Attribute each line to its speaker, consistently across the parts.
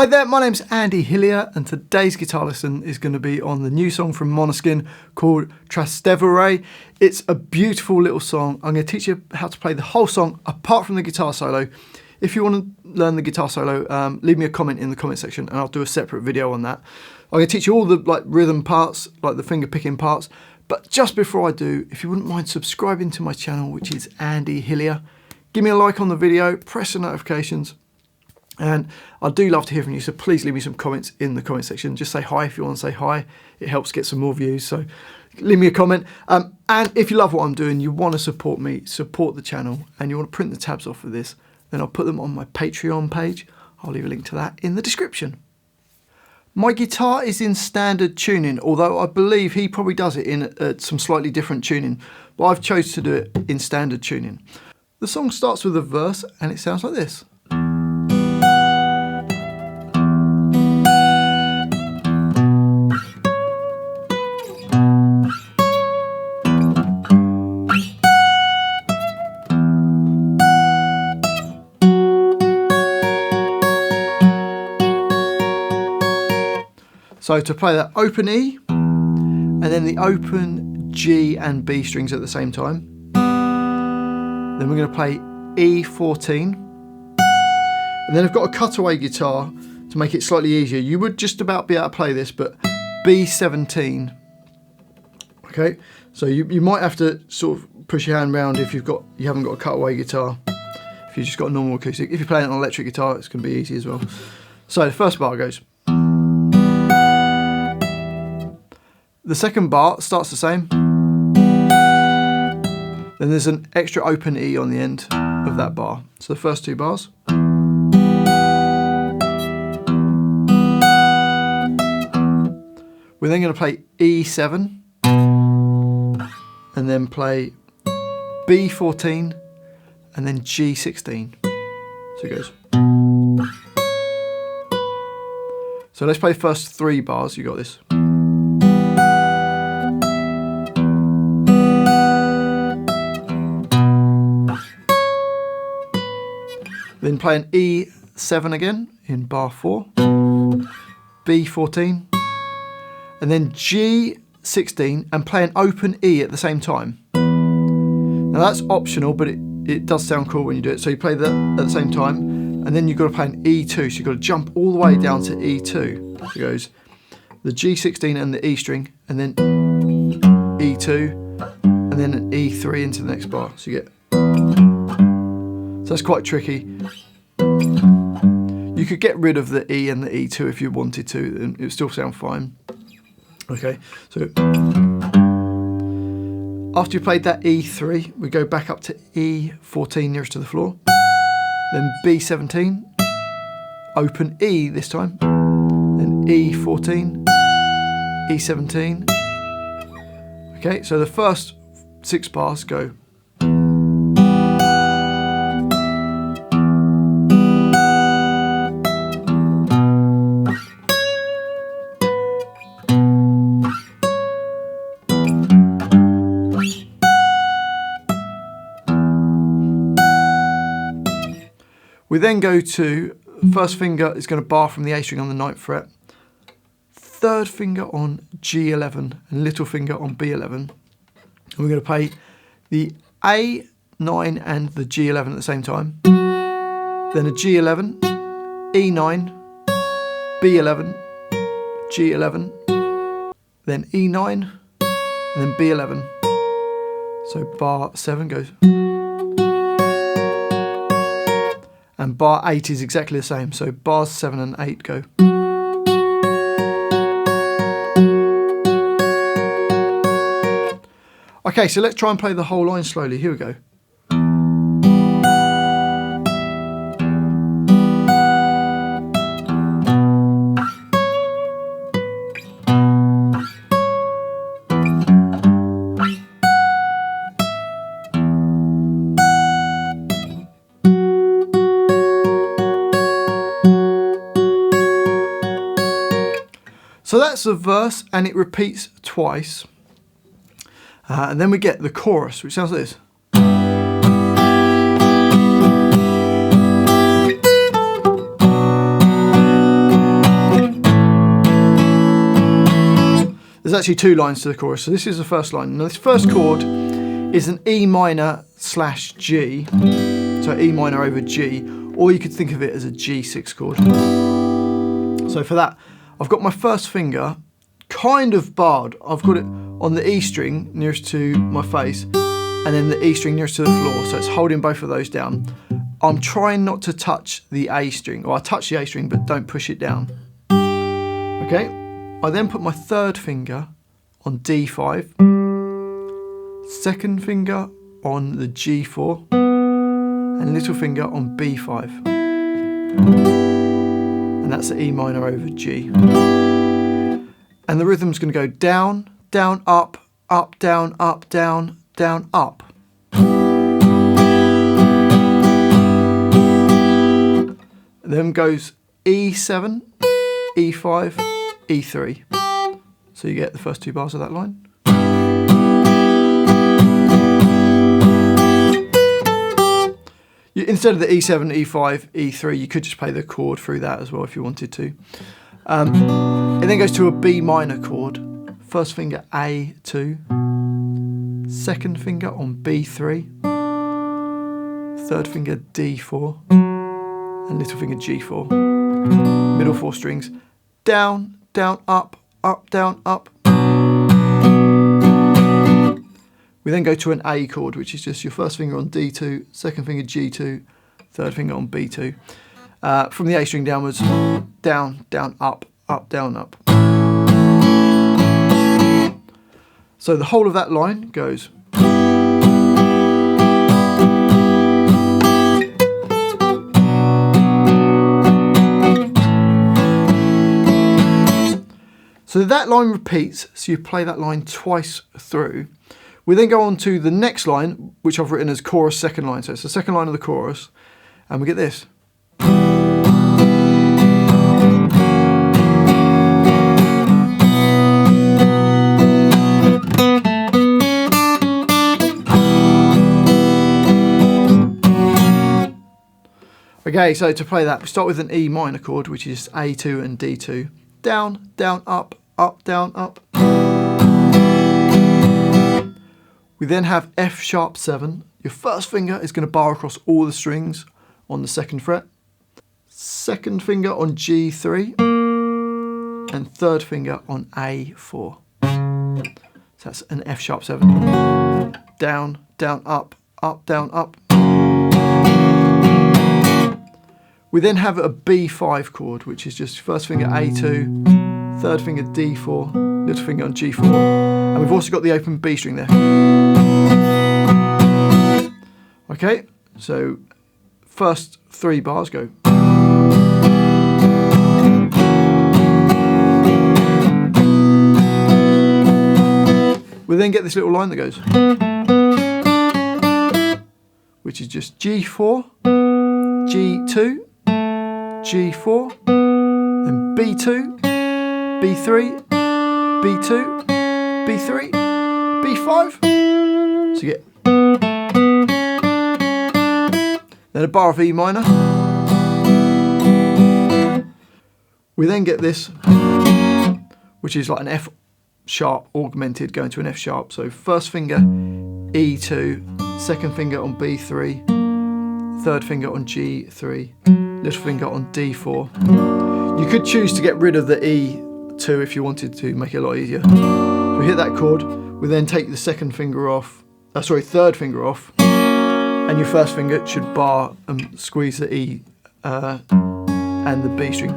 Speaker 1: Hi there, my name's Andy Hillier and today's guitar lesson is going to be on the new song from Måneskin called TRASTEVERE. It's a beautiful little song. I'm going to teach you how to play the whole song apart from the guitar solo. If you want to learn the guitar solo, leave me a comment in the comment section and I'll do a separate video on that. I'm going to teach you all the rhythm parts, like the finger picking parts. But just before I do, if you wouldn't mind subscribing to my channel, which is Andy Hillier, give me a like on the video, press the notifications. And I do love to hear from you, so please leave me some comments in the comment section. Just say hi if you want to say hi. It helps get some more views, so leave me a comment. And if you love what I'm doing, you want to support me, support the channel, and you want to print the tabs off of this, then I'll put them on my Patreon page. I'll leave a link to that in the description. My guitar is in standard tuning, although I believe he probably does it in some slightly different tuning, but I've chosen to do it in standard tuning. The song starts with a verse and it sounds like this. So to play that open E, and then the open G and B strings at the same time. Then we're going to play E14. And then I've got a cutaway guitar to make it slightly easier. You would just about be able to play this, but B17. Okay, so you might have to sort of push your hand around if you haven't got a cutaway guitar. If you've just got a normal acoustic. If you're playing an electric guitar, it's going to be easy as well. So the first bar goes. The second bar starts the same. Then there's an extra open E on the end of that bar. So the first two bars. We're then going to play E7 and then play B14 and then G16. So it goes. So let's play the first three bars. You got this. Then play an E7 again in bar 4, B14, and then G16 and play an open E at the same time. Now that's optional, but it does sound cool when you do it. So you play that at the same time, and then you've got to play an E2, so you've got to jump all the way down to E2. So it goes the G16 and the E string, and then E2, and then an E3 into the next bar. So you get... So that's quite tricky. You could get rid of the E and the E2 if you wanted to, and it would still sound fine. Okay, so after you played that E3, we go back up to E14 nearest to the floor. Then B17, open E this time. Then E14, E17. Okay, so the first 6 bars go. We then go to, first finger is going to bar from the A string on the 9th fret, third finger on G11 and little finger on B11. And we're going to play the A9 and the G11 at the same time. Then a G11, E9, B11, G11, then E9, and then B11. So bar 7 goes. And bar 8 is exactly the same, so bars 7 and 8 go. Okay, so let's try and play the whole line slowly. Here we go. So that's the verse and it repeats twice. And then we get the chorus, which sounds like this. there's actually 2 lines to the chorus. So this is the first line. Now this first chord is an E minor / G, so E minor over G, or you could think of it as a G6 chord. So for that, I've got my first finger kind of barred. I've got it on the E string nearest to my face, and then the E string nearest to the floor, so it's holding both of those down. I'm trying not to touch the A string, or I touch the A string but don't push it down. Okay, I then put my third finger on D5, second finger on the G4, and little finger on B5. And that's the E minor over G. And the rhythm's going to go down, down, up, down, down, down, up. Then goes E7, E5, E3. So you get the first 2 bars of that line. Instead of the E7, E5, E3, you could just play the chord through that as well if you wanted to. It then goes to a B minor chord. First finger A2, second finger on B3, third finger D4, and little finger G4. Middle 4 strings. Down, down, up, down, up. We then go to an A chord, which is just your first finger on D2, second finger G2, third finger on B2. From the A string downwards, down, down, up, down, up. So the whole of that line goes. So that line repeats, so you play that line twice through. We then go on to the next line, which I've written as chorus second line. So it's the second line of the chorus, and we get this. Okay, so to play that, we start with an E minor chord, which is A2 and D2. Down, down, up, down, up. We then have F sharp 7. Your first finger is going to bar across all the strings on the 2nd fret. Second finger on G3. And third finger on A4. So that's an F sharp 7. Down, down, up, down, up. We then have a B5 chord, which is just first finger A2, third finger D4, little finger on G4, and we've also got the open B string there. Okay, so first 3 bars go. We then get this little line that goes, which is just G4, G2, G4, then B2, B3, B2, B3, B5. So you get then a bar of E minor. We then get this, which is like an F sharp augmented going to an F sharp. So first finger E2, second finger on B3, third finger on G3, little finger on D4. You could choose to get rid of the E2 if you wanted to make it a lot easier. So we hit that chord, we then take the third finger off, and your first finger should bar and squeeze the E and the B string.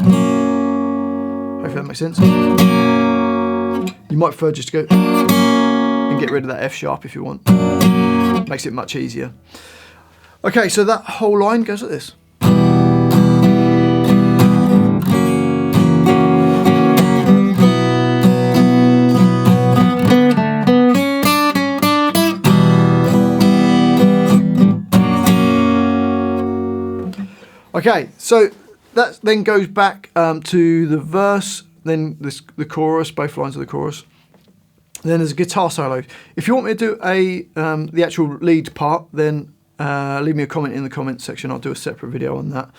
Speaker 1: Hopefully that makes sense. You might prefer just to go and get rid of that F sharp if you want. Makes it much easier. Okay, so that whole line goes like this. Okay, so that then goes back to the verse, then the chorus, both lines of the chorus. Then there's a guitar solo. If you want me to do the actual lead part, then leave me a comment in the comments section. I'll do a separate video on that.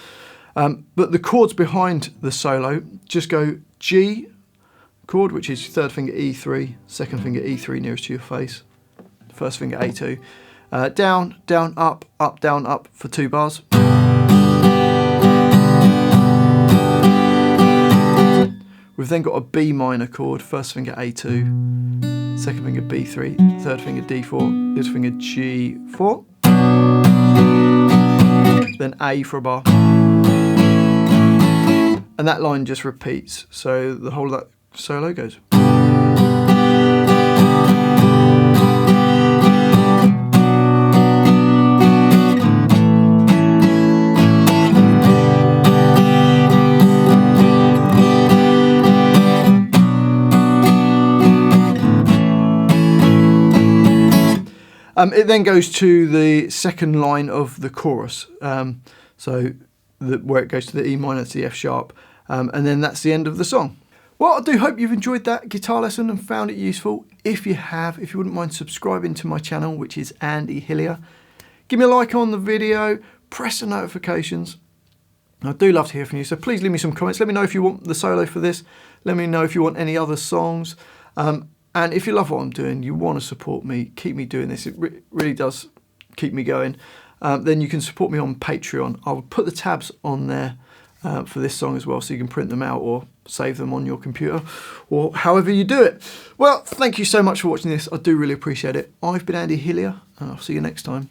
Speaker 1: But the chords behind the solo just go G, chord, which is third finger E3, second finger E3 nearest to your face, first finger A2. Down, down, up, down, up for 2 bars. We've then got a B minor chord, first finger A2, second finger B3, third finger D4, little finger G4, then A for a bar. And that line just repeats, so the whole of that solo goes. It then goes to the second line of the chorus, where it goes to the E minor to the F sharp, and then that's the end of the song. Well, I do hope you've enjoyed that guitar lesson and found it useful. If you have, if you wouldn't mind subscribing to my channel, which is Andy Hillier, give me a like on the video, press the notifications. I do love to hear from you, so please leave me some comments. Let me know if you want the solo for this. Let me know if you want any other songs. And if you love what I'm doing, you want to support me, keep me doing this, it really does keep me going, then you can support me on Patreon. I'll put the tabs on there for this song as well, so you can print them out or save them on your computer, or however you do it. Well, thank you so much for watching this. I do really appreciate it. I've been Andy Hillier, and I'll see you next time.